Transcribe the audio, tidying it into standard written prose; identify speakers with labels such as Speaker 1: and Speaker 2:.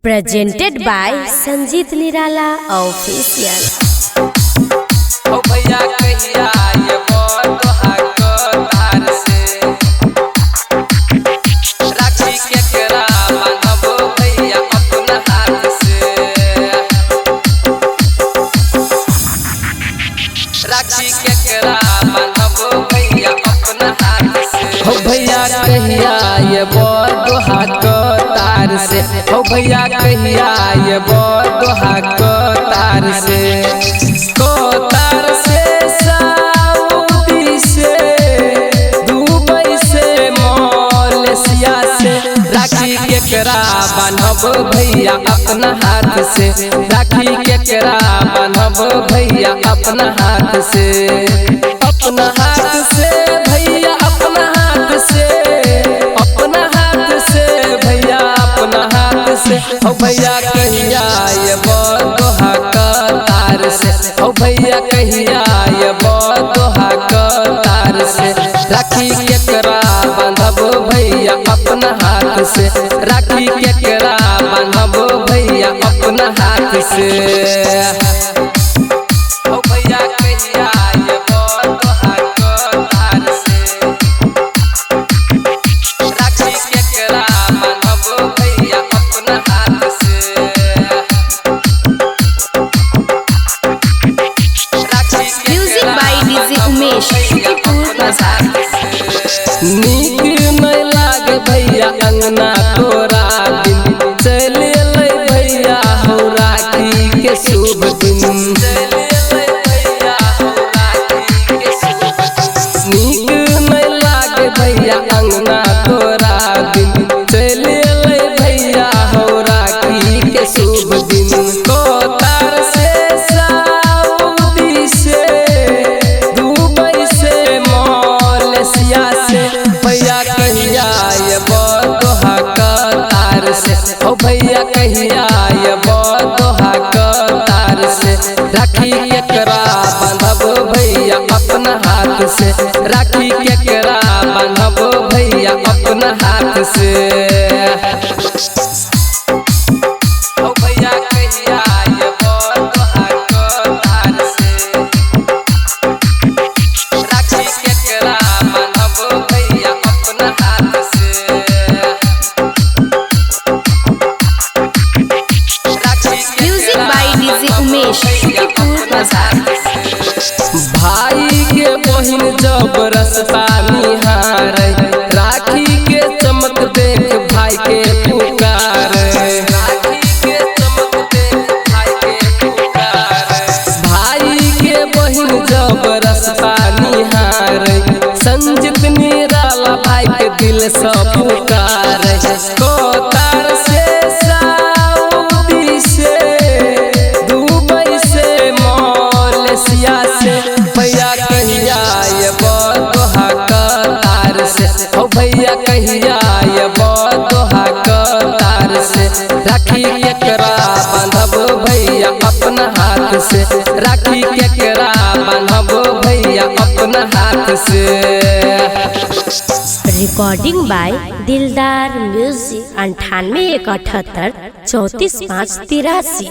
Speaker 1: Presented by Sanjeet Nirala Official।
Speaker 2: ओ भैया कहिया ये बहुत हक तार से राखी केकरा बांधबो भैया अपना हाथ से। राखी केकरा बांधबो भैया अपना हाथ से। ओ भैया कहिया ये बहुत हक तार से। ओ भैया कहिया ये बहुत हक तार से। केकरा बांधब भैया अपना हाथ से। राखी केकरा बांधब भैया अपना हाथ से। अपना हाथ से भैया अपना हाथ से। अपना हाथ से भैया अपना हाथ से। ओ भैया कहिया ये बहुत हक तार से। ओ भैया कहिया ये बहुत हक तार से। राखी केकरा बांधब भैया अपना हाथ से। राखी केकरा बांधब भैया अपना हाथ से। ओ भैया कहिया ये बहुत हक तार से। राखी केकरा बांधब भैया अपना हाथ से।
Speaker 1: Music by DJ Umesh, Shukipur Bazaar।
Speaker 2: नीक नहीं लागे भैया अंगना तोरा दिन। चले ले भैया हो राखी के शुभ दिन। नीक नहीं लागे भैया अंगना तोरा दिन। चले ले भैया हो राखी के शुभ दिन। कोतार से सऊदी से दुबई से मलेशिया से भैया कहिया ये बहुत हक तार से। ओ भैया कहिया ये बहुत हक तार से। राखी केकरा बांधब भैया अपना हाथ से। राखी केकरा बांधब भैया अपना हाथ से। ओ भैया कहिया ये बहुत हक तार से। राखी केकरा बांधब भैया अपना हाथ से।
Speaker 1: Music by DJ Umesh, Shukipur Bazaar।
Speaker 2: भाई के बहिन जब रस्ता निहारे। राखी के चमक देख भाई के पुकारे। राखी के चमक देख भाई के पुकारे। भाई के बहिन जब रस्ता निहारे। संजीत निराला भाई के दिल से पुकारे। कोतार से सऊदी से दुबई से मलेशिया से भैया कहिया ये बहुत हक तार से। ओ भैया कहिया ये बहुत हक तार से। राखी केकरा बांधब भैया अपना हाथ से। राखी केकरा बांधब भैया अपना हाथ से।
Speaker 1: Recording by Dildar Music 98 178 34 5 83।